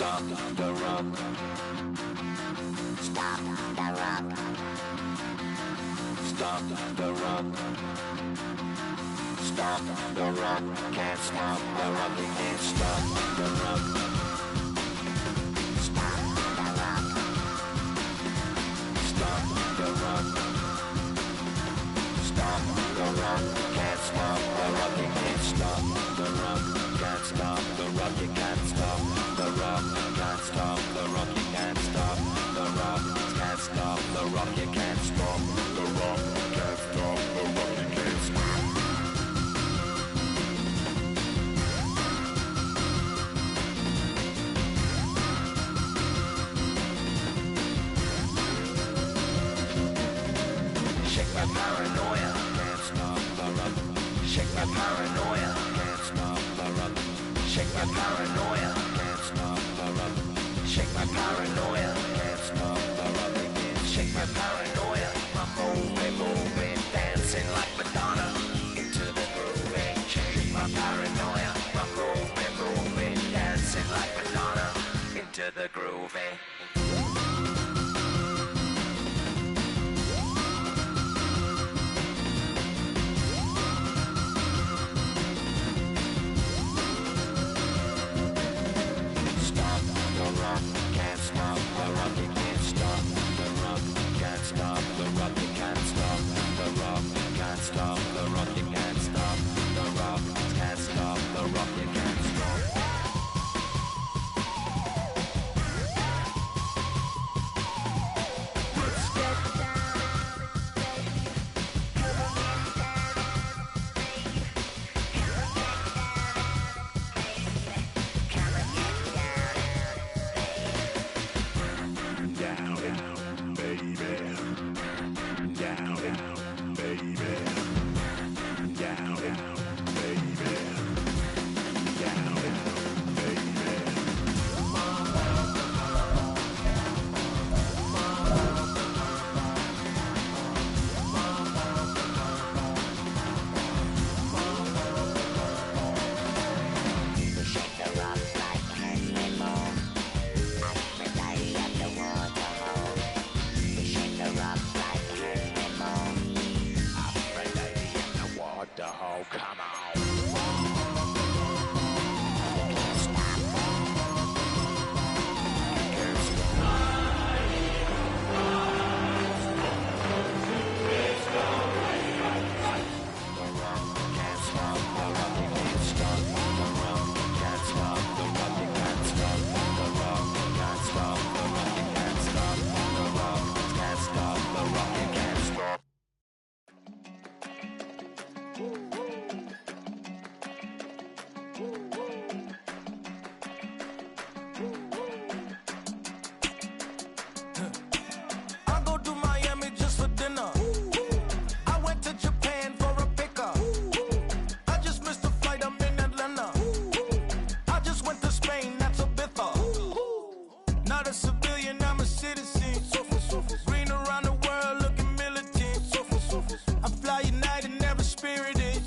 Stop the rock. Stop the rock. Stop the rock. Stop the rock. Can't stop the rock. You can't stop the rock. Stop the rock. Stop the rock. Stop the rock. Can't stop the rock. You can't stop the rock. Can't stop the rock. You can't stop the rock. Can't stop the rock. You can't stop the rock. Can't stop the rock. You can't stop the rock. Can't stop the rock. You can't stop. Shake my paranoia. Can't stop the rock. Shake my paranoia. Can't stop the rock. Shake my paranoia. Can't stop the rock. Shake my paranoia. Can't stop the rock. Shake my paranoia. I'm moving, dancing like Madonna into the groove. Shake my paranoia. I'm moving, dancing like Madonna into the groove. Can't stop the rock, you can't stop the rock. Can't stop the rock, you can't stop the rock. Can't stop the rock, you can't stop the rock. Can't stop the rock, you can't stop. Let's get down, baby. Come on, get down, baby. Down, baby. Down, baby. Down, baby. Shake the rock like animal. Aphrodite at the waterhole. Shake the rock like animal. Aphrodite at the waterhole. Come on. I go to Miami just for dinner. I went to Japan for a pickup. I just missed a flight, I'm in Atlanta. I just went to Spain, that's a bitha. Not a civilian, I'm a citizen. Green around the world, looking militant. I fly United, never spirited.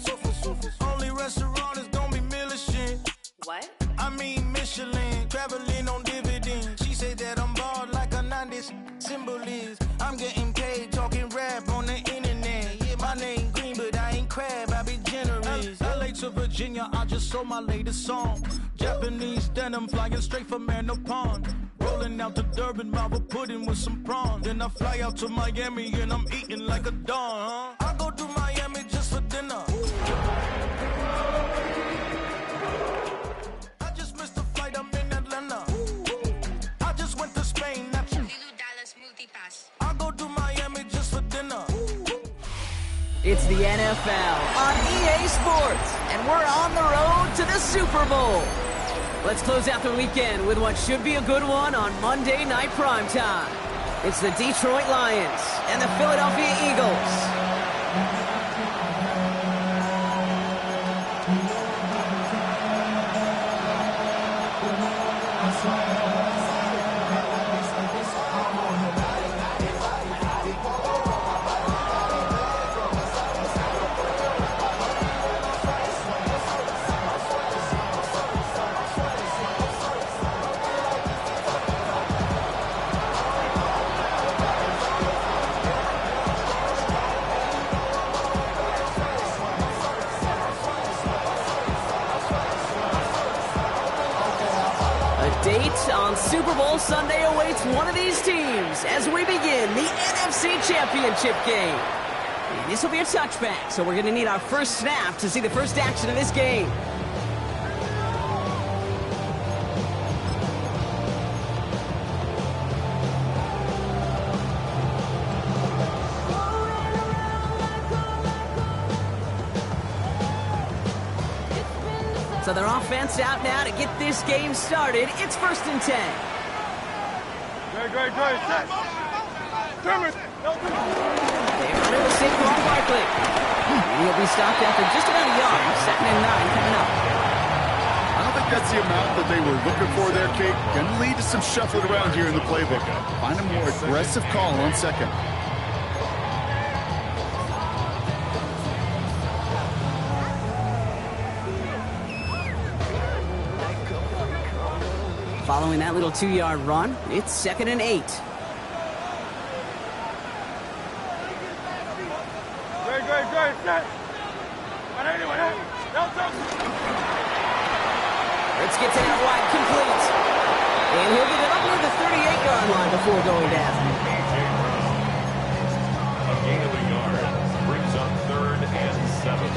Only restaurant is gonna be militant. What? I mean Michelin, traveling on dividends. She say that I'm bald like a 90s symbol is. I'm getting paid talking rap on the internet. Yeah, my name green, but I ain't crab, I be generous. LA to Virginia, I just sold my latest song. Japanese denim, flying straight from Manopon. Rolling out to Durban, Marble pudding with some prawns. Then I fly out to Miami and I'm eating like a don, I go to Miami just for dinner. I just missed a flight, I'm in Atlanta. I just went to Spain, that's I go to Miami just for dinner. It's the NFL on EA Sports, and we're on the road to the Super Bowl. Let's close out the weekend with what should be a good one on Monday Night Primetime. It's the Detroit Lions and the Philadelphia Eagles. A date on Super Bowl Sunday awaits one of these teams as we begin the NFC Championship game. And this will be a touchback, so we're going to need our first snap to see the first action of this game. So their offense out now to get this game started. It's 1st and 10. Great. They run into Saquon Barkley. He'll be stopped after just about a yard. 2nd and 9 coming up. I don't think that's the amount that they were looking for there, Kate. Going to lead to some shuffling around here in the playbook. Find a more aggressive call on 2nd. Following that little 2-yard run, it's 2nd and 8. Great. Let's get to that wide complete. And he'll get it up near the 38-yard line before going down. A gain of a yard brings up 3rd and 7.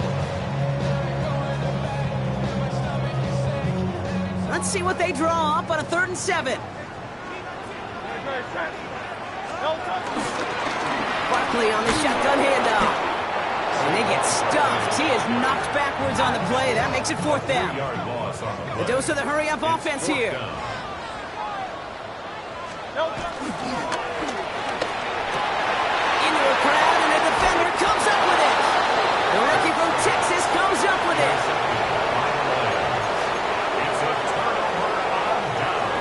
Let's see what they draw up on a 3rd and 7. Barkley on the shotgun handoff. And they get stuffed. He is knocked backwards on the play. That makes it 4th down. The dose of the hurry-up offense here. Into a crowd, and a defender comes up with it. The rookie from Texas comes up with it. It's a turnover on downs.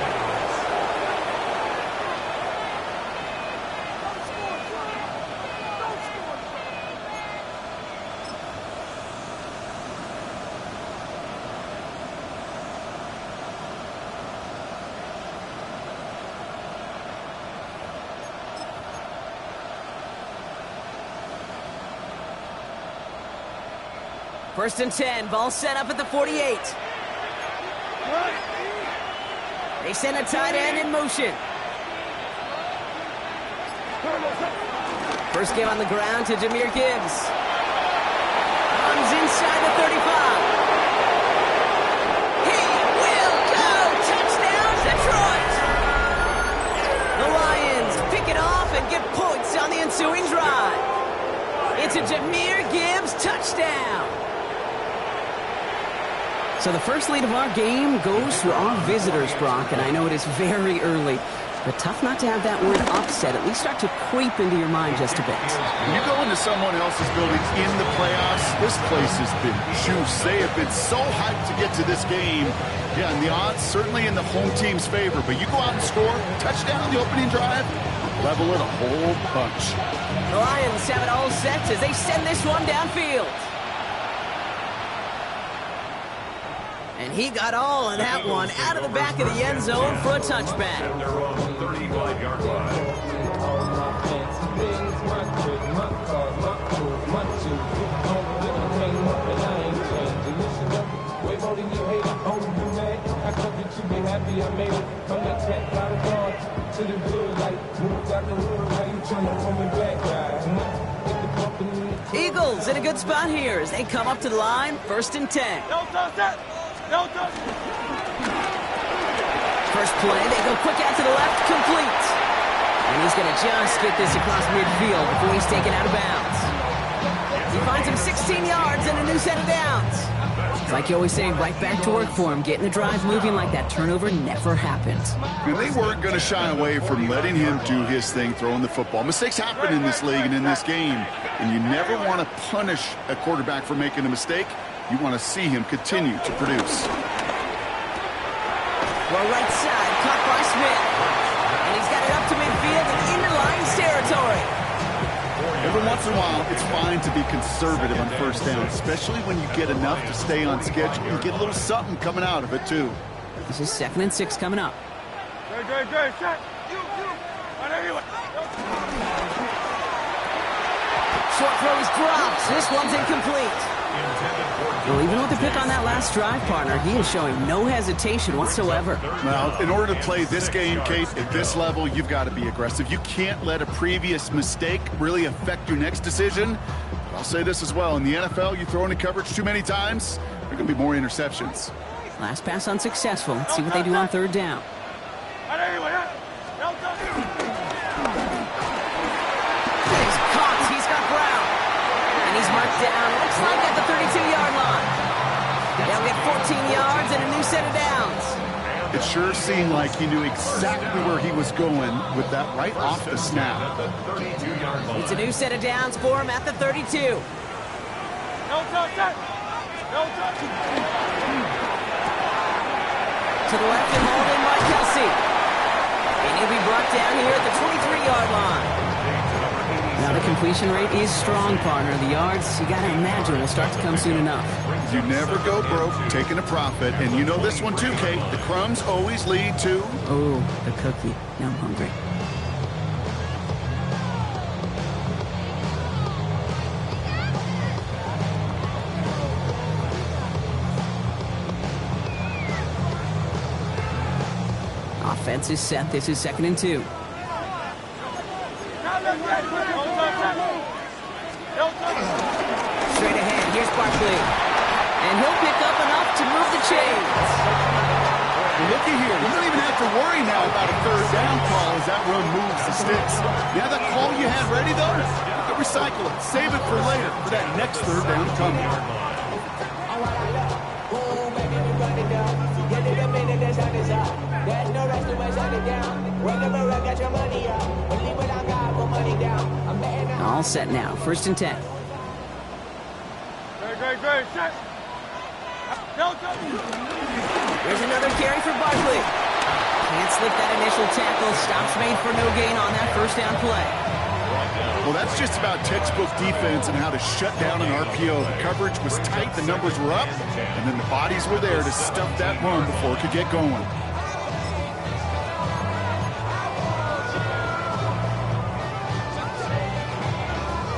First and 10, ball set up at the 48. They send a tight end in motion. First game on the ground to Jahmyr Gibbs. Runs inside the 35. He will go! Touchdown, Detroit! The Lions pick it off and get points on the ensuing drive. It's a Jahmyr Gibbs touchdown. So the first lead of our game goes to our visitors, Brock, and I know it is very early, but tough not to have that word upset at least start to creep into your mind just a bit. When you go into someone else's building in the playoffs, this place has been juiced. They have been so hyped to get to this game. Yeah, and the odds certainly in the home team's favor, but you go out and score, touchdown on the opening drive, level it a whole bunch. The Lions have it all set as they send this one downfield. And he got all of that one out of the back of the end zone for a touchback. And they're on the 35-yard line. Eagles in a good spot here as they come up to the line, 1st and 10. First play, they go quick out to the left, complete. And he's going to just get this across midfield before he's taken out of bounds. He finds him 16 yards and a new set of downs. It's like you always say, right back to work for him, getting the drive moving like that turnover never happened. And they weren't going to shy away from letting him do his thing, throwing the football. Mistakes happen in this league and in this game, and you never want to punish a quarterback for making a mistake. You want to see him continue to produce. Well, right side, caught by Smith. And he's got it up to midfield and into Lions territory. Every once in a while, it's fine to be conservative on first down, especially when you get enough to stay on schedule and get a little something coming out of it, too. This is 2nd and 6 coming up. Short throw is dropped. This one's incomplete. Well, even with the pick on that last drive, partner, he is showing no hesitation whatsoever. Now, in order to play this game, Kate, at this level, you've got to be aggressive. You can't let a previous mistake really affect your next decision. But I'll say this as well. In the NFL, you throw into coverage too many times, there are going to be more interceptions. Last pass unsuccessful. Let's see what they do on third down. He's caught. He's got Brown. And he's marked down. Looks like at the 32-yard line. They'll get 14 yards and a new set of downs. It sure seemed like he knew exactly where he was going with that right off the snap. It's a new set of downs for him at the 32. To the left and hauled in by Kelsey. And he'll be brought down here at the 23-yard line. Now the completion rate is strong, partner. The yards, you got to imagine, will start to come soon enough. You never go broke taking a profit. And you know this one too, Kate. The crumbs always lead to... Oh, the cookie. Now I'm hungry. Offense is set. This is 2nd and 2. Straight ahead. Here's Barkley. And he'll pick up enough to move the chains. Looky here. You don't even have to worry now about a third down call as that run moves the sticks. Now that call you had ready, though, you can recycle it. Save it for later for that next third down coming. All set now. 1st and 10. Great. Set. There's another carry for Barkley. Can't slip that initial tackle. Stops made for no gain on that 1st down play. Well, that's just about textbook defense and how to shut down an RPO. The coverage was tight, the numbers were up, and then the bodies were there to stuff that run before it could get going.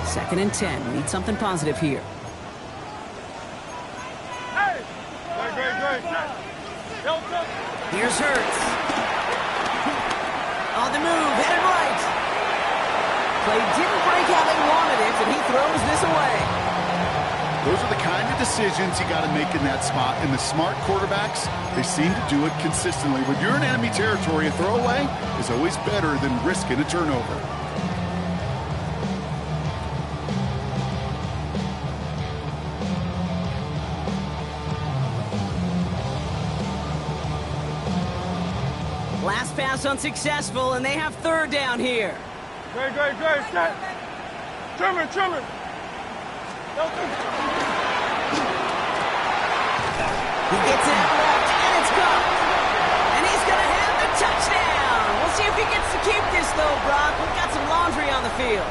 Second and 10. We need something positive here. Here's Hurts. On the move, headed right. Play didn't break how they wanted it, and he throws this away. Those are the kind of decisions you got to make in that spot. And the smart quarterbacks, they seem to do it consistently. When you're in enemy territory, a throwaway is always better than risking a turnover. Last pass unsuccessful, and they have third down here. Great. Set. Trimmer. He gets it out left, and it's gone. And he's going to have the touchdown. We'll see if he gets to keep this, though, Brock. We've got some laundry on the field.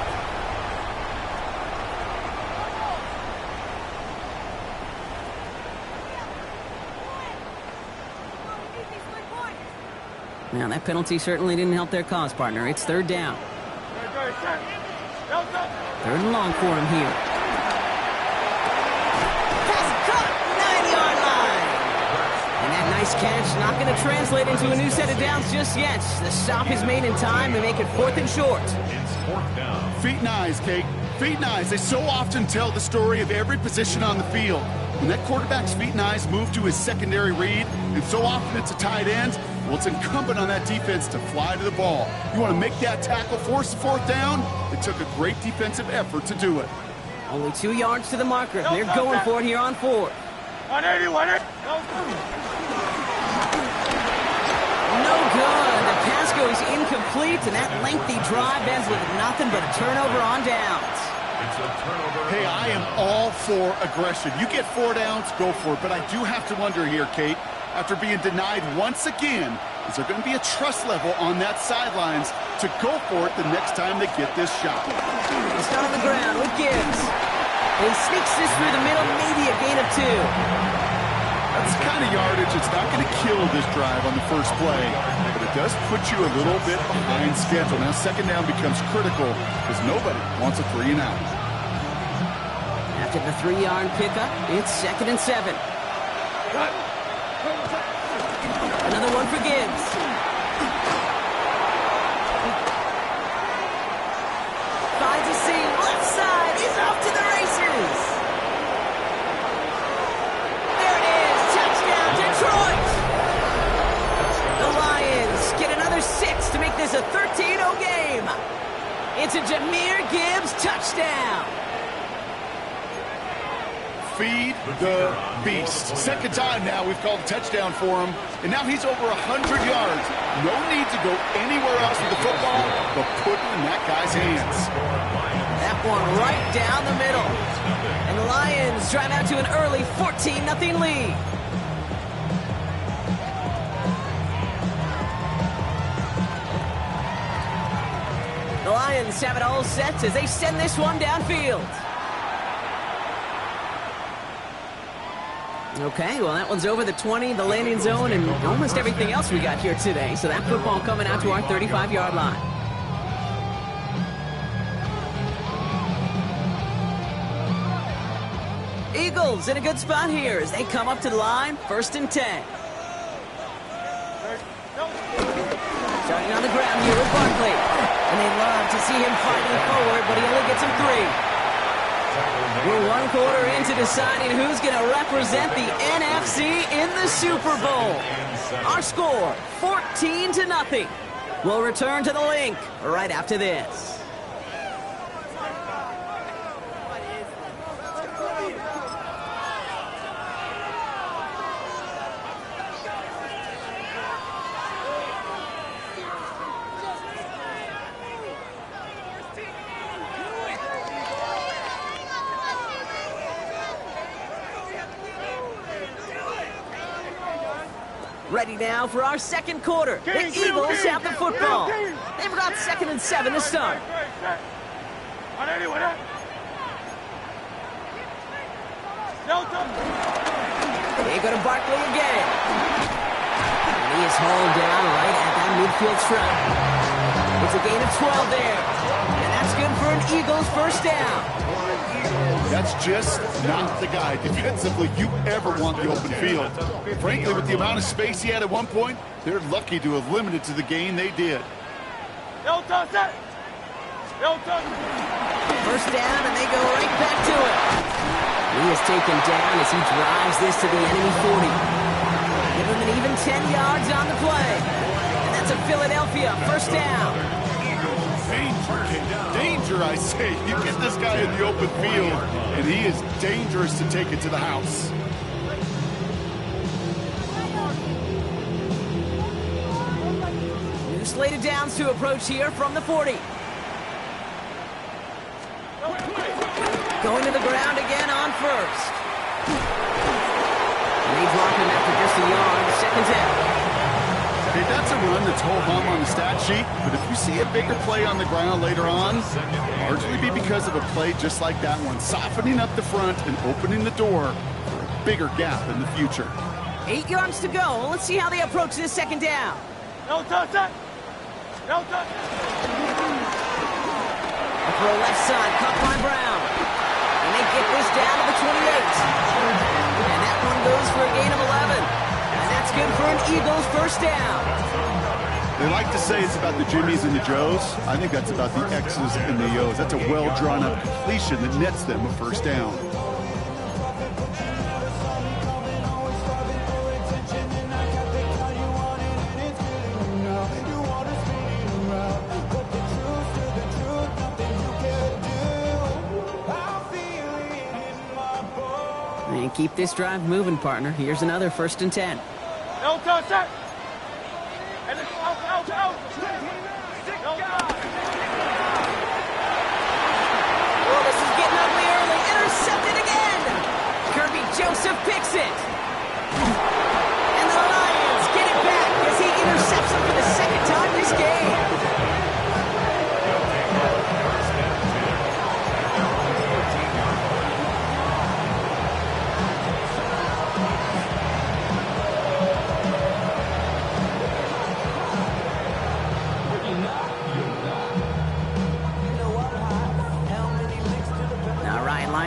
Now, that penalty certainly didn't help their cause, partner. It's third down. Third and long for him here. Pass cut, 9-yard line. And that nice catch not going to translate into a new set of downs just yet. The stop is made in time to make it 4th and short. It's 4th down. Feet and eyes, Kate. Feet and eyes. They so often tell the story of every position on the field. When that quarterback's feet and eyes move to his secondary read, and so often it's a tight end, well, it's incumbent on that defense to fly to the ball. You want to make that tackle, force the 4th down? It took a great defensive effort to do it. Only 2 yards to the marker. They're going for it here on 4th. 180. No good. The pass goes incomplete, and that lengthy drive ends with nothing but a turnover on downs. It's a turnover. Hey, I am all for aggression. You get 4 downs, go for it. But I do have to wonder here, Kate, after being denied once again, is there going to be a trust level on that sidelines to go for it the next time they get this shot? He's down on the ground with Gibbs. He sneaks this through the middle, maybe a gain of 2. That's the kind of yardage. It's not going to kill this drive on the first play, but it does put you a little bit behind schedule. Now, 2nd down becomes critical because nobody wants a 3 and out. After the 3-yard pickup, it's 2nd and 7. Another one for Gibbs. Finds a seam, left side, he's off to the races. There it is, touchdown Detroit. The Lions get another 6 to make this a 13-0 game. It's a Jahmyr Gibbs touchdown. Feed the beast. Second time now we've called a touchdown for him, and now he's over 100 yards. No need to go anywhere else with the football, but put it in that guy's hands. That one right down the middle. And the Lions drive out to an early 14-0 lead. The Lions have it all set as they send this one downfield. Okay, well, that one's over the 20, the landing zone, and almost everything else we got here today. So that football coming out to our 35-yard line. Eagles in a good spot here as they come up to the line, 1st and 10. Starting on the ground here with Barkley. And they love to see him fighting forward, but he only gets him 3. We're 1 quarter into deciding who's going to represent the NFC in the Super Bowl. Our score, 14-0. We'll return to the link right after this. Ready now for our 2nd quarter. The Eagles have the football. They've got 2nd and 7 to start. They go to Barkley again. And he is hauled down right at that midfield stripe. It's a gain of 12 there. And that's good for an Eagles 1st down. That's just not the guy defensively you ever want the open field. Frankly, with the amount of space he had at one point, they're lucky to have limited to the gain they did. 1st down, and they go right back to it. He is taken down as he drives this to the enemy 40. Give him an even 10 yards on the play. And that's a Philadelphia 1st down. Danger, I say. You get this guy in the open field, and he is dangerous to take it to the house. New slated downs to approach here from the 40. Going to the ground again on 1st. And they drop him after just a yard, 2nd down. Okay, that's a run that's ho-hum on the stat sheet, but if you see a bigger play on the ground later on, largely be because of a play just like that one, softening up the front and opening the door for a bigger gap in the future. 8 yards to go. Let's see how they approach this 2nd down. A throw left side, caught by Brown. And they get this down to the 28. And that one goes for a gain of 11. And that's good for an Eagles 1st down. They like to say it's about the Jimmies and the Joes. I think that's about the X's and the O's. That's a well-drawn-up completion that nets them a 1st down. And keep this drive moving, partner. Here's another 1st and 10. Oh, this is getting ugly early. Intercepted again. Kirby Joseph picks it. And the Lions get it back as he intercepts him for the 2nd time this game.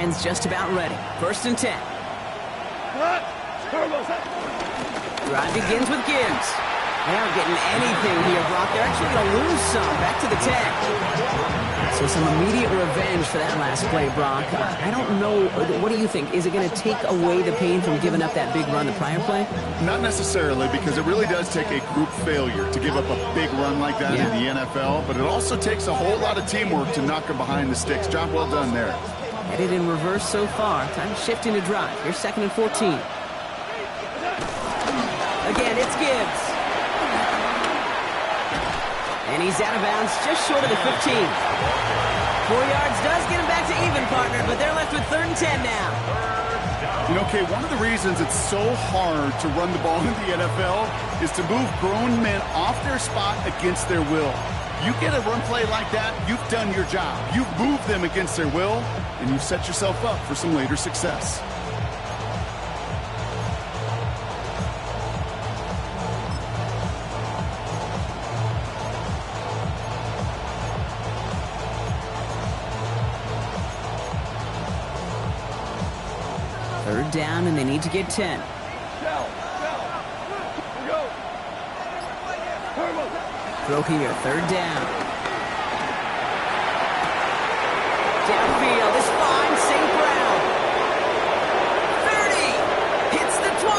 Lions just about ready. 1st and 10. Drive begins with Gibbs. They aren't getting anything here, Brock. They're actually going to lose some. Back to the 10. So some immediate revenge for that last play, Brock. I don't know. What do you think? Is it going to take away the pain from giving up that big run the prior play? Not necessarily, because it really does take a group failure to give up a big run like that in the NFL. But it also takes a whole lot of teamwork to knock them behind the sticks. Job well done there. Headed in reverse so far. Time shifting to drive. Here's 2nd and 14. Again, it's Gibbs. And he's out of bounds just short of the 15. 4 yards does get him back to even, partner, but they're left with 3rd and 10 now. You know, Kay, one of the reasons it's so hard to run the ball in the NFL is to move grown men off their spot against their will. You get a run play like that, you've done your job. You've moved them against their will, and you've set yourself up for some later success. Third down, and they need to get 10. Throw here, 3rd down. Downfield is fine, St. Brown. 30, hits the 20.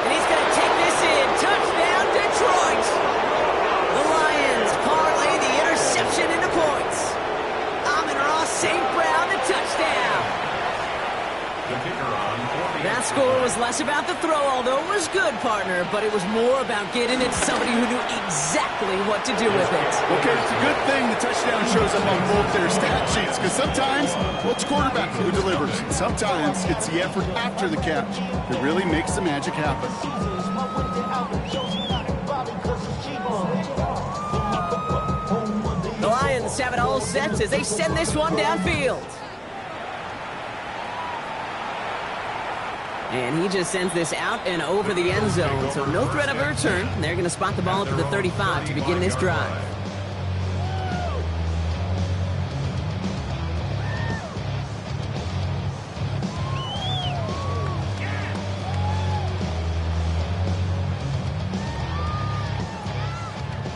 And he's going to take this in. Touchdown, Detroit. The Lions parlay the interception into points. St. Brown, the touchdown. That score was less about the throw, although it was good, partner, but it was more about getting it to somebody who knew exactly what to do with it. Okay, it's a good thing the touchdown shows up on both their stat sheets, because sometimes, well, it's quarterback who delivers. Sometimes it's the effort after the catch that really makes the magic happen. The Lions have it all set as they send this one downfield. And he just sends this out and over the end zone, so no threat of a return. They're going to spot the ball up to the 35 to begin this drive.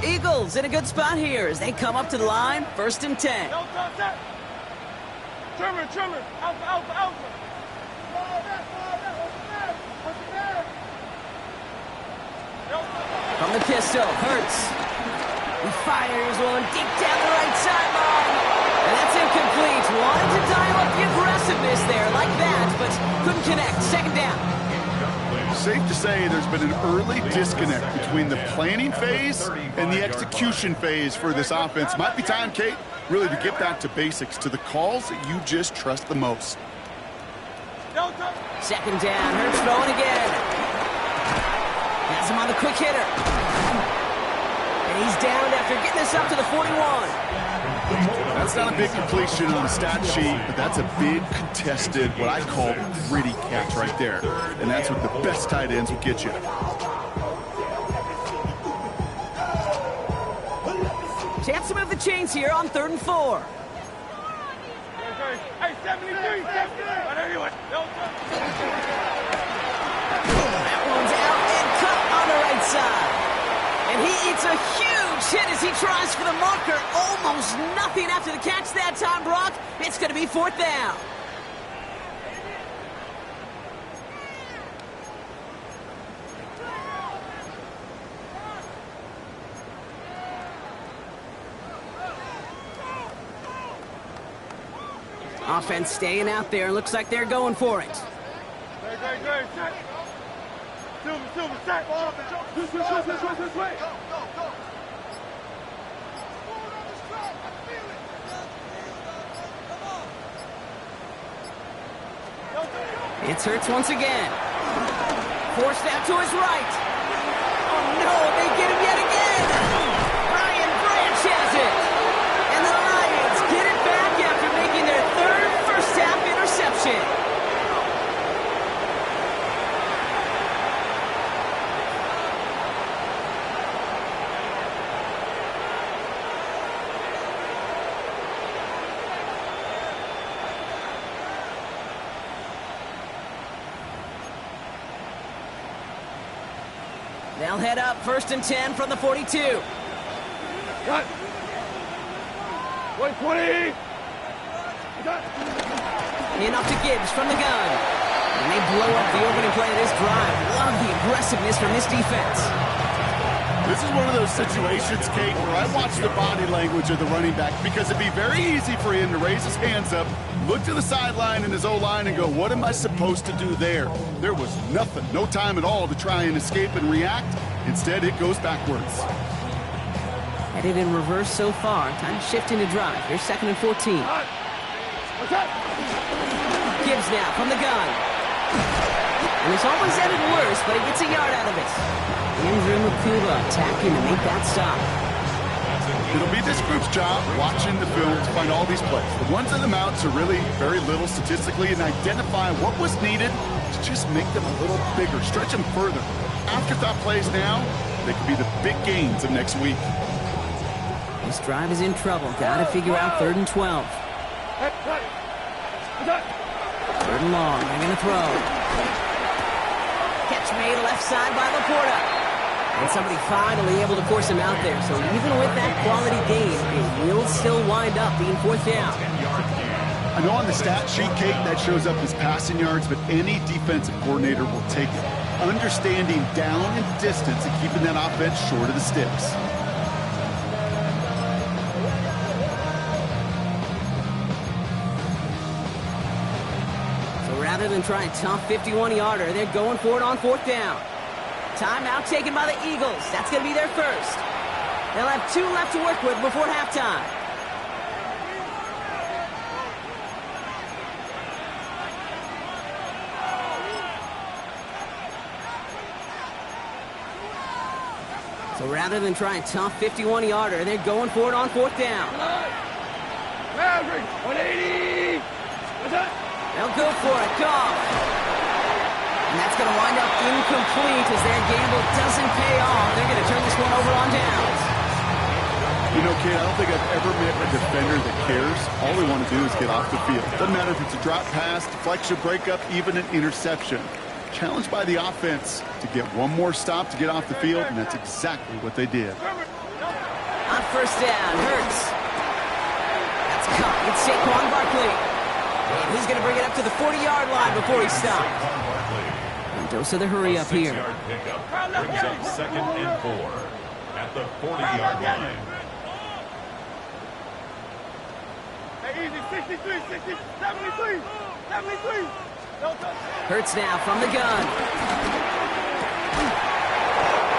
Eagles in a good spot here as they come up to the line, 1st and 10. Trimmer, alpha. From the pistol, Hurts. He fires one deep down the right sideline. And that's incomplete. Wanted to dial up the aggressiveness there like that, but couldn't connect. 2nd down. Safe to say there's been an early disconnect between the planning phase and the execution phase for this offense. Might be time, Kate, really to get back to basics, to the calls that you just trust the most. 2nd down, Hurts throwing again. Has him on the quick hitter. And he's down after getting this up to the 41. That's not a big completion on the stat sheet, but that's a big contested, what I call gritty catch right there. And that's what the best tight ends will get you. Chance to move the chains here on 3rd and 4. Hey, 73. That one's out and cut on the right side. And he eats a huge hit as he tries for the marker. Almost nothing after the catch that time, Brock. It's going to be 4th down. Offense staying out there. Looks like they're going for it. Great, set. Silver, set. This way. Go. It's Hurts once again. Forced out to his right. Oh no, they get him yet again. Brian Branch has it. And the Lions get it back after making their 3rd first-half interception. They'll head up 1st and 10 from the 42. Cut. 120. In off to Gibbs from the gun. And they blow up the opening play of this drive. Love the aggressiveness from this defense. This is one of those situations, Kate, where I watch the body language of the running back because it'd be very easy for him to raise his hands up, look to the sideline in his O-line and go, what am I supposed to do there? There was nothing, no time at all to try and escape and react. Instead, it goes backwards. Headed in reverse so far. Time to shift into drive. Here's 2nd and 14. Gibbs now from the gun. And it's always ended worse, but he gets a yard out of it. Andrew Makuba attacking to make that stop. It'll be this group's job watching the film to find all these plays. The ones in the mounts are really very little statistically and identify what was needed to just make them a little bigger, stretch them further. Afterthought plays now, they could be the big gains of next week. This drive is in trouble. Got to figure out 3rd and 12. 3rd and long. They're going to throw. Catch made left side by Laporta. And somebody finally able to force him out there. So even with that quality gain, it will still wind up being 4th down. I know on the stat sheet, Kate, that shows up as passing yards, but any defensive coordinator will take it. Understanding down and distance and keeping that offense short of the sticks. So rather than try a tough 51-yarder, they're going for it on 4th down. Timeout taken by the Eagles. That's going to be their first. They'll have 2 left to work with before halftime. So rather than try a tough 51-yarder, they're going for it on 4th down. Maverick, 180. They'll go for it. Goff. And that's going to wind up incomplete as their gamble doesn't pay off. They're going to turn this one over on downs. You know, Kate, I don't think I've ever met a defender that cares. All they want to do is get off the field. Doesn't matter if it's a drop pass, deflection, breakup, even an interception. Challenged by the offense to get one more stop to get off the field, and that's exactly what they did. On 1st down, Hurts. That's caught. It's Saquon Barkley. And he's going to bring it up to the 40-yard line before he stops. Mendoza the hurry up here. Yard pickup brings up 2nd and 4 at the 40-yard line. Hey, easy, 63, 60, 73, 73. Hurts now from the gun.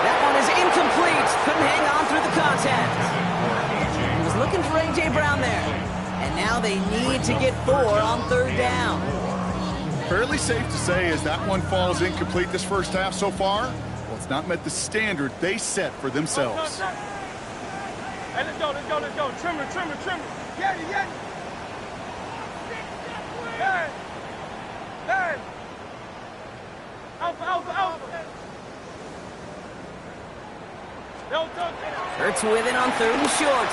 That one is incomplete. Couldn't hang on through the contact. He was looking for A.J. Brown there. And now they need to get 4 on 3rd down. Fairly safe to say as that one falls incomplete this first half so far, well, it's not met the standard they set for themselves. Hey, let's go. Trimmer. Get it. Hey. Alpha. Hurts with it on 3rd and short.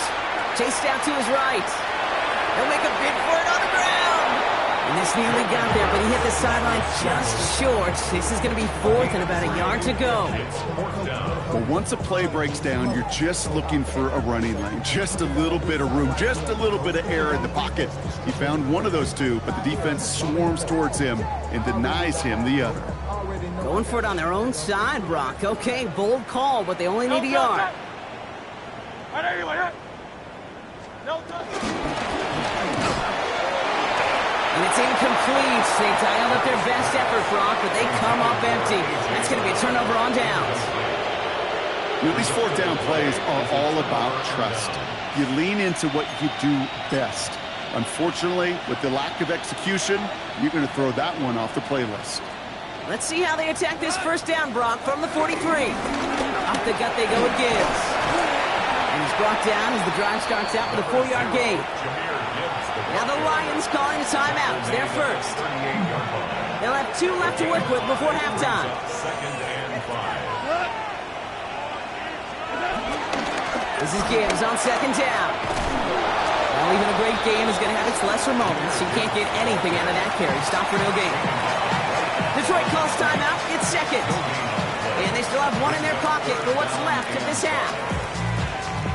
Chased out to his right. He'll make a bid for it on the ground. And this nearly got there, but he hit the sideline just short. This is going to be 4th and about a yard to go. Well, once a play breaks down, you're just looking for a running lane. Just a little bit of room, just a little bit of air in the pocket. He found one of those 2, but the defense swarms towards him and denies him the other. Going for it on their own side, Brock. Okay, bold call, but they only need a yard. And it's incomplete. They dialed up their best effort, Brock, but they come up empty. That's going to be a turnover on downs. You know, these 4th down plays are all about trust. You lean into what you do best. Unfortunately, with the lack of execution, you're going to throw that one off the playlist. Let's see how they attack this 1st down, Brock, from the 43. Off the gut they go with Gibbs. And he's brought down as the drive starts out with a 4-yard gain. Now the Lions calling a timeout. It's their first. They'll have 2 left to work with before halftime. 2nd and 5. This is Gibbs on 2nd down. Well, even a great game is going to have its lesser moments. You can't get anything out of that carry. Stop for no gain. Detroit calls timeout. It's 2nd. And they still have one in their pocket for what's left of this half.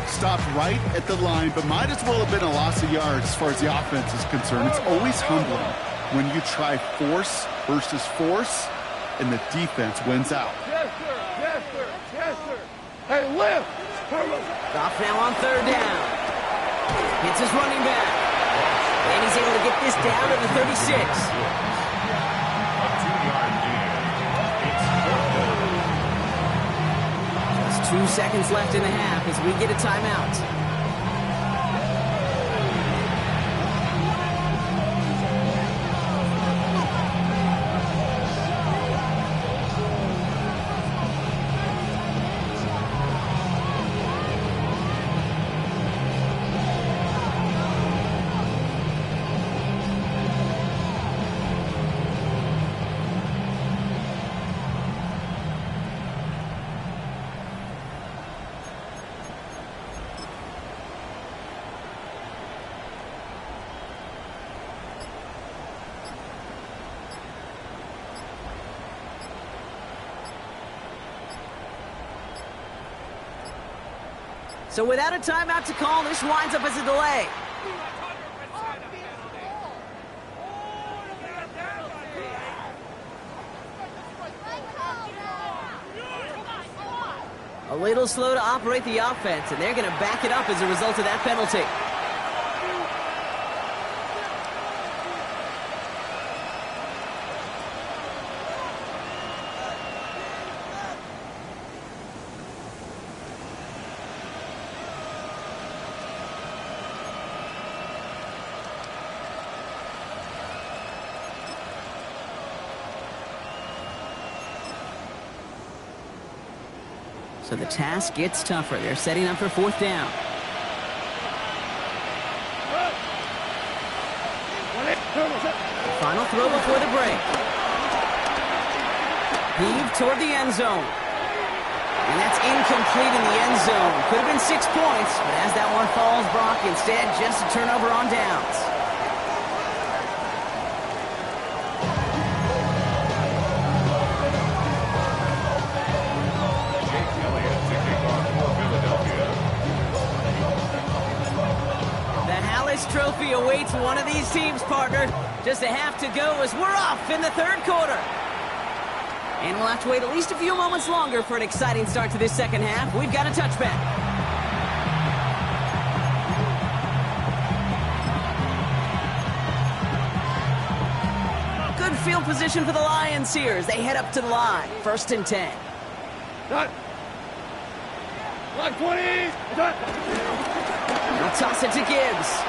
Stopped right at the line, but might as well have been a loss of yards as far as the offense is concerned. It's always humbling when you try force versus force, and the defense wins out. Yes, sir. Yes, sir. Yes, sir. Hey, lift. Goff now on third down. Hits his running back. And he's able to get this down to the 36. A 2-yard gain. It's 4th down. Just 2 seconds left in the half as we get a timeout. So without a timeout to call, this winds up as a delay. A little slow to operate the offense, and they're going to back it up as a result of that penalty. So the task gets tougher. They're setting up for 4th down. Final throw before the break. Heave toward the end zone. And that's incomplete in the end zone. Could have been 6 points, but as that one falls, Brock, instead just a turnover on downs. Trophy awaits one of these teams, partner. Just a half to go as we're off in the 3rd quarter. And we'll have to wait at least a few moments longer for an exciting start to this 2nd half. We've got a touchback. Good field position for the Lions here as they head up to the line. 1st and 10. Done. Block 20. Done. They'll toss it to Gibbs.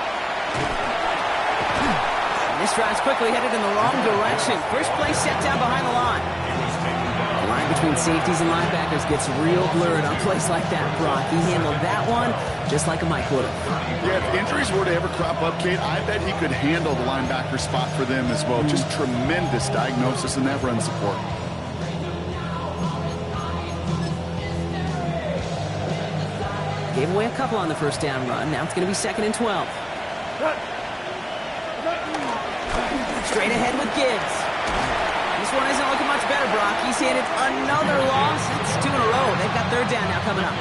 This drive's quickly headed in the wrong direction. First play set down behind the line. The line between safeties and linebackers gets real blurred on plays like that, Brock. He handled that one just like a Mike would have. Yeah, if injuries were to ever crop up, Kate, I bet he could handle the linebacker spot for them as well. Just tremendous diagnosis in that run support. Gave away a couple on the 1st down run. Now it's going to be 2nd and 12. Straight ahead with Gibbs. This one isn't looking much better, Brock. He's handed another loss. It's 2 in a row. They've got 3rd down now coming up.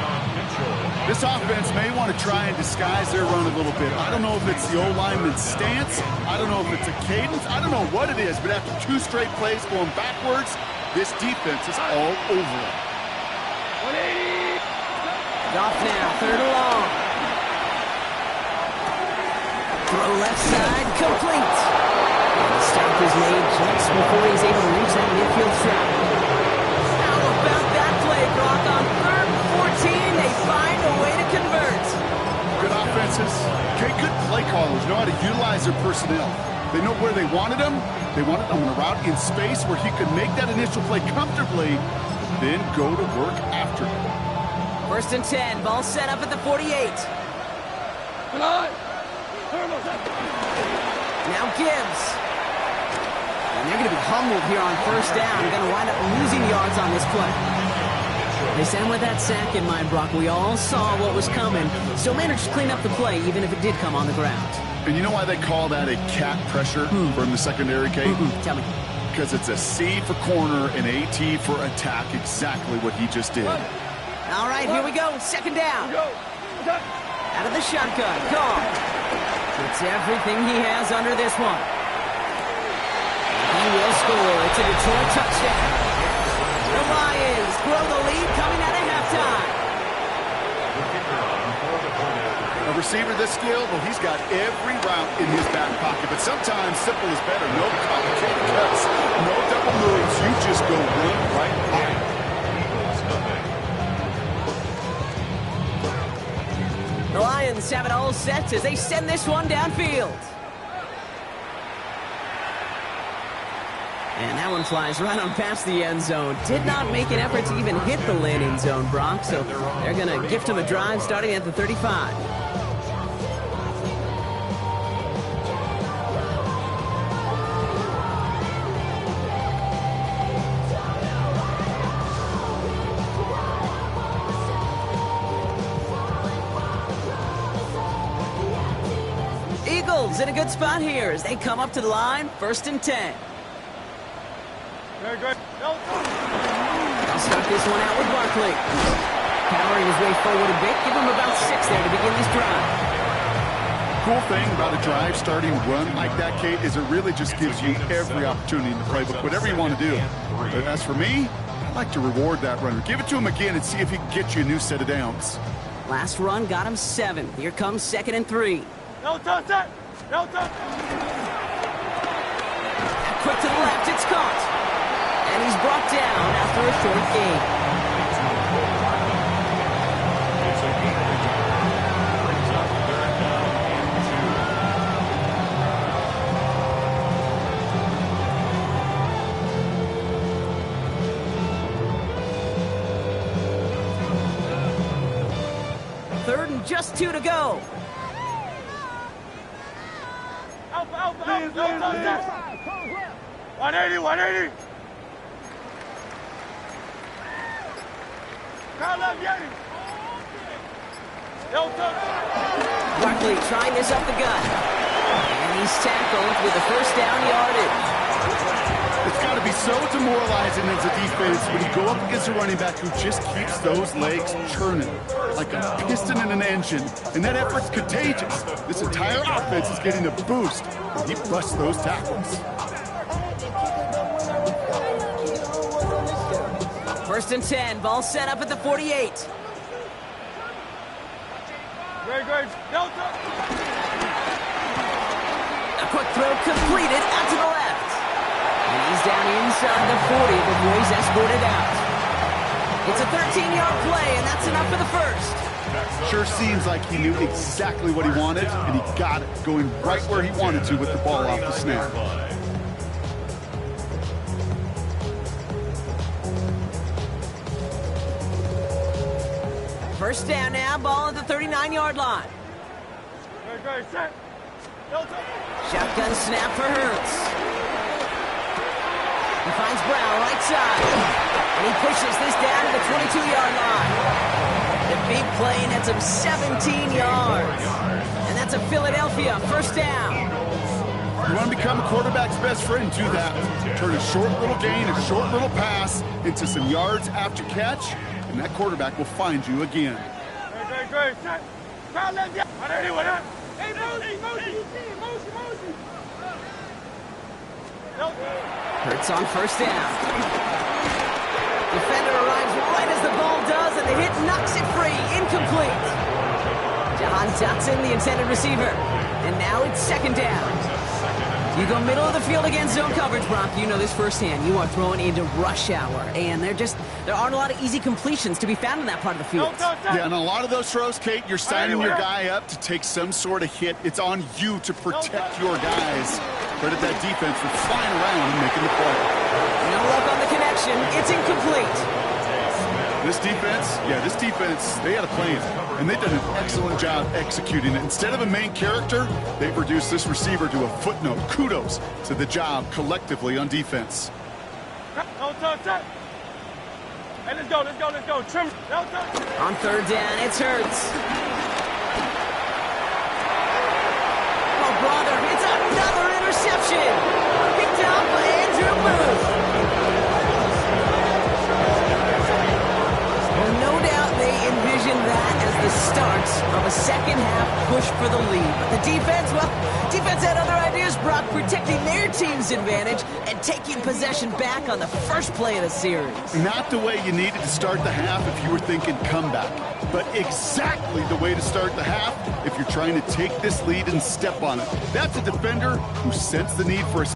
This offense may want to try and disguise their run a little bit. I don't know if it's the O-lineman's stance. I don't know if it's a cadence. I don't know what it is, but after 2 straight plays going backwards, this defense is all over it. 180. Goff now, 3rd and long. Throw left side, complete. Stop is made just before he's able to reach that midfield strap. How about that play, Brock? On 3rd and 14, they find a way to convert. Good offenses. Okay, good play callers know how to utilize their personnel. They know where they wanted him. They wanted him on a route in space where he could make that initial play comfortably, then go to work after. 1st and 10, ball set up at the 48. Come on. Now Gibbs. And they're going to be humbled here on 1st down. Going to wind up losing yards on this play. They sent with that sack in mind, Brock. We all saw what was coming. Still managed to clean up the play, even if it did come on the ground. And you know why they call that a cat pressure from the secondary, Kate? Tell me. because it's a C for corner and a T for attack, exactly what he just did. All right, here we go. Second down. Out of the shotgun. Call. It's everything he has under this one. He will score. It's a Detroit touchdown. The Lions grow the lead coming out of halftime. A receiver this skilled, well, he's got every route in his back pocket, but sometimes simple is better. No complicated cuts, no double moves. You just go run right hard. The Lions have it all set as they send this one downfield. And that one flies right on past the end zone. Did not make an effort to even hit the landing zone, Brock, so they're going to gift him a drive starting at the 35. Eagles in a good spot here as they come up to the line, 1st and 10. Very good. I'll start this one out with Barkley. Powering his way forward a bit. Give him about 6 there to begin this drive. Cool thing about a drive starting run like that, Kate, is it really just gives you every opportunity in the playbook, whatever you want to do. But as for me, I'd like to reward that runner. Give it to him again and see if he can get you a new set of downs. Last run got him 7. Here comes 2nd and 3. No touch that. No touch. Quick to the left, it's caught. And he's brought down after a short gain. Third and just 2 to go. Out. No touch that. 180. Crowd left, Yanni. No touch. Barkley trying this up the gut. And he's tackled with the first down yardage. It's got to be so demoralizing as a defense when you go up against a running back who just keeps those legs churning like a piston in an engine. And that effort's contagious. This entire offense is getting a boost when he busts those tackles. 1st and 10, ball set up at the 48. Great. No touch. A quick throw completed out to the left. And he's down inside the 40 before he's escorted out. It's a 13-yard play, and that's enough for the first. Sure seems like he knew exactly what he wanted, and he got it, going right where he wanted to with the ball off the snap. First down now, ball at the 39-yard line. Great. Set. No touch. Shotgun snap for Hurts. He finds Brown right side. And he pushes this down to the 22-yard line. The big play nets him 17 yards. And that's a Philadelphia first down. You want to become a quarterback's best friend, do that. Turn a short little gain, a short little pass into some yards after catch, and that quarterback will find you again. Great. Set. Crowd left, yeah. 180. Hey, Mosey. No. Hurts on first down. Defender arrives right as the ball does, and the hit knocks it free. Incomplete. Jahan Dotson, the intended receiver. And now it's 2nd down. You go middle of the field against zone coverage, Brock. You know this firsthand. You are throwing into rush hour, and there aren't a lot of easy completions to be found in that part of the field. Yeah, and a lot of those throws, Kate, you're signing your guy up to take some sort of hit. It's on you to protect your guys. Credit that defense for flying around and making the play. No luck on the connection. It's incomplete. This defense, they had a plan, and they've done an excellent job executing it. Instead of a main character, they've reduced this receiver to a footnote. Kudos to the job collectively on defense. No touch that. Hey, let's go. Trim. No touch. On 3rd down, it's Hurts. Oh, brother, it's another interception. Picked up and to boot. Well, no doubt they envisioned that as the start of a second-half push for the lead. But the defense, well, defense had other ideas, Brock, protecting their team's advantage and taking possession back on the first play of the series. Not the way you needed to start the half if you were thinking comeback, but exactly the way to start the half if you're trying to take this lead and step on it. That's a defender who sensed the need for a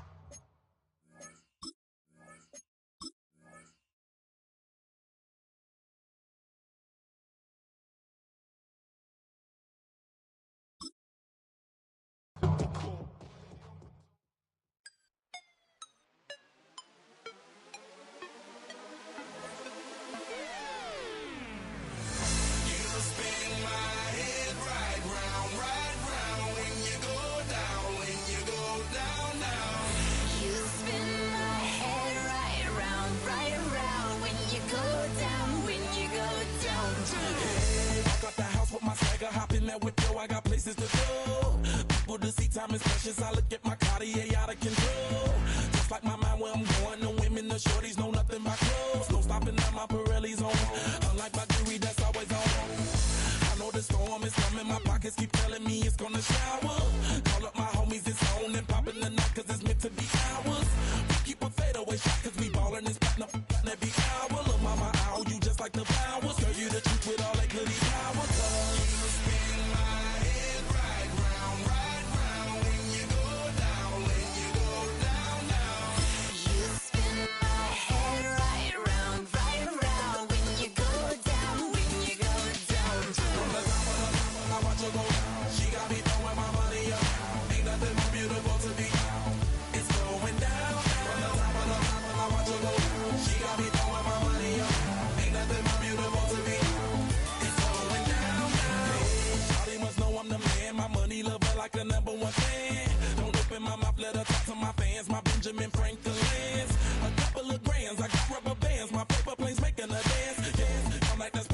I got places to go. People to see, time is precious. I look at my Cartier out of control. Just like my mind where I'm going. The women, the shorties know nothing but clothes. No stopping at my Pirelli's on. Unlike my jewelry that's always on. I know the storm is coming. My pockets keep telling me it's gonna shower. Call up my homies, it's on and popping the night cause it's meant to be ours. We keep a fadeaway shot cause we ballin' this platinum every hour. Look mama, I owe you just like the flowers. Girl, you the truth with all that goody power. Like a number one fan. Don't open my mouth, let her talk to my fans. My Benjamin Franklin's. A couple of grands, I got rubber bands. My paper planes making a dance. Yes, I'm like this.